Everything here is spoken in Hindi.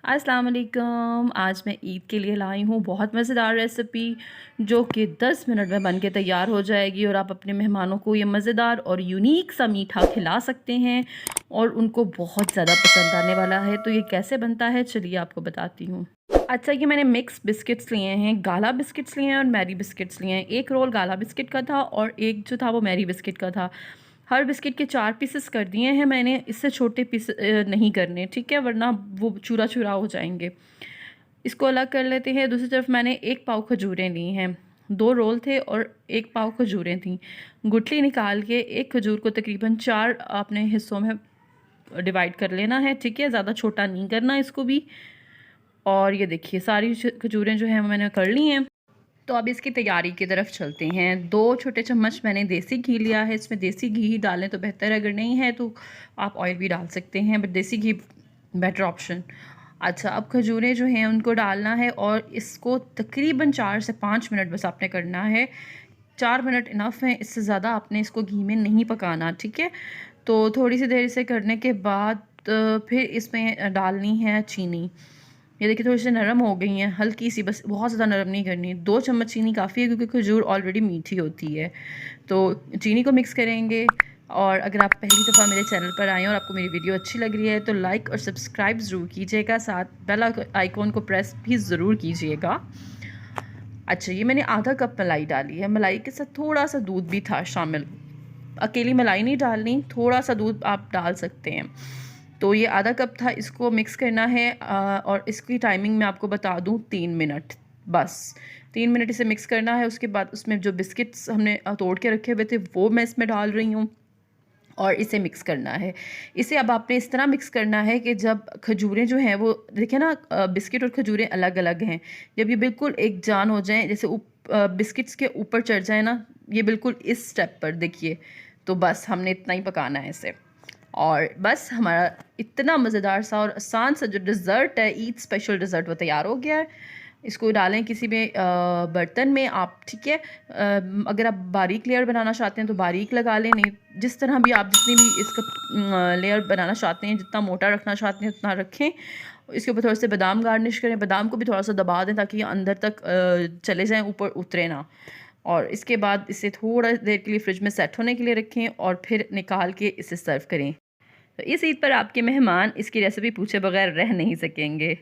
अस्सलाम वालेकुम। आज मैं ईद के लिए लाई हूँ बहुत मज़ेदार रेसिपी जो कि 10 मिनट में बन के तैयार हो जाएगी और आप अपने मेहमानों को ये मज़ेदार और यूनिक सा मीठा खिला सकते हैं और उनको बहुत ज़्यादा पसंद आने वाला है। तो ये कैसे बनता है चलिए आपको बताती हूँ। अच्छा, ये मैंने मिक्स बिस्किट्स लिए हैं, गाला बिस्किट्स लिए हैं और मैरी बिस्किट्स लिए हैं। एक रोल गाला बिस्किट का था और एक जो था वो मैरी बिस्किट का था। हर बिस्किट के 4 पीसेस कर दिए हैं मैंने, इससे छोटे पीस नहीं करने, ठीक है, वरना वो चूरा-चूरा हो जाएंगे। इसको अलग कर लेते हैं। दूसरी तरफ मैंने 1 पाव खजूरें ली हैं। 2 रोल थे और 1 पाव खजूरें थीं। गुठली निकाल के एक खजूर को तकरीबन 4 आपने हिस्सों में डिवाइड कर लेना है, ठीक है, ज़्यादा छोटा नहीं करना इसको भी। और ये देखिए सारी खजूरें जो हैं मैंने कर ली हैं। तो अब इसकी तैयारी की तरफ चलते हैं। 2 छोटे चम्मच मैंने देसी घी लिया है। इसमें देसी घी ही डालें तो बेहतर है, अगर नहीं है तो आप ऑयल भी डाल सकते हैं, बट देसी घी बेटर ऑप्शन। अच्छा, अब खजूरें जो हैं उनको डालना है और इसको तकरीबन 4 से 5 मिनट बस आपने करना है। 4 मिनट इनफ है, इससे ज़्यादा आपने इसको घी में नहीं पकाना, ठीक है। तो थोड़ी सी देर इसे करने के बाद फिर इसमें डालनी है चीनी। ये देखिए थोड़ी सी नरम हो गई हैं, हल्की सी, बस बहुत ज़्यादा नरम नहीं करनी। 2 चम्मच चीनी काफ़ी है क्योंकि खजूर ऑलरेडी मीठी होती है। तो चीनी को मिक्स करेंगे। और अगर आप पहली दफ़ा मेरे चैनल पर आए हैं और आपको मेरी वीडियो अच्छी लग रही है तो लाइक और सब्सक्राइब ज़रूर कीजिएगा, साथ बेल आइकॉन को प्रेस भी ज़रूर कीजिएगा। अच्छा, ये मैंने आधा कप मलाई डाली है। मलाई के साथ थोड़ा सा दूध भी था शामिल। अकेली मलाई नहीं डालनी, थोड़ा सा दूध आप डाल सकते हैं। तो ये आधा कप था, इसको मिक्स करना है। और इसकी टाइमिंग मैं आपको बता दूं 3 मिनट, बस 3 मिनट इसे मिक्स करना है। उसके बाद उसमें जो बिस्किट्स हमने तोड़ के रखे हुए थे वो मैं इसमें डाल रही हूँ और इसे मिक्स करना है। इसे अब आपने इस तरह मिक्स करना है कि जब खजूरें जो हैं वो देखिए ना, बिस्किट और खजूरें अलग अलग हैं, जब ये बिल्कुल एक जान हो जाएं, जैसे बिस्किट्स के ऊपर चढ़ जाए ना, ये बिल्कुल इस स्टेप पर देखिए, तो बस हमने इतना ही पकाना है इसे। और बस हमारा इतना मज़ेदार सा और आसान सा जो डिज़र्ट है, ईद स्पेशल डिज़र्ट, वो तैयार हो गया है। इसको डालें किसी में बर्तन में आप, ठीक है। अगर आप बारीक लेयर बनाना चाहते हैं तो बारीक लगा लें, नहीं जिस तरह भी आप जितनी भी इसका लेयर बनाना चाहते हैं, जितना मोटा रखना चाहते हैं उतना रखें। इसके ऊपर थोड़े से बादाम गार्निश करें, बादाम को भी थोड़ा सा दबा दें ताकि ये अंदर तक चले जाएँ, ऊपर उतरे ना। और इसके बाद इसे थोड़ा देर के लिए फ्रिज में सेट होने के लिए रखें और फिर निकाल के इसे सर्व करें। तो इस ईद पर आपके मेहमान इसकी रेसिपी पूछे बगैर रह नहीं सकेंगे।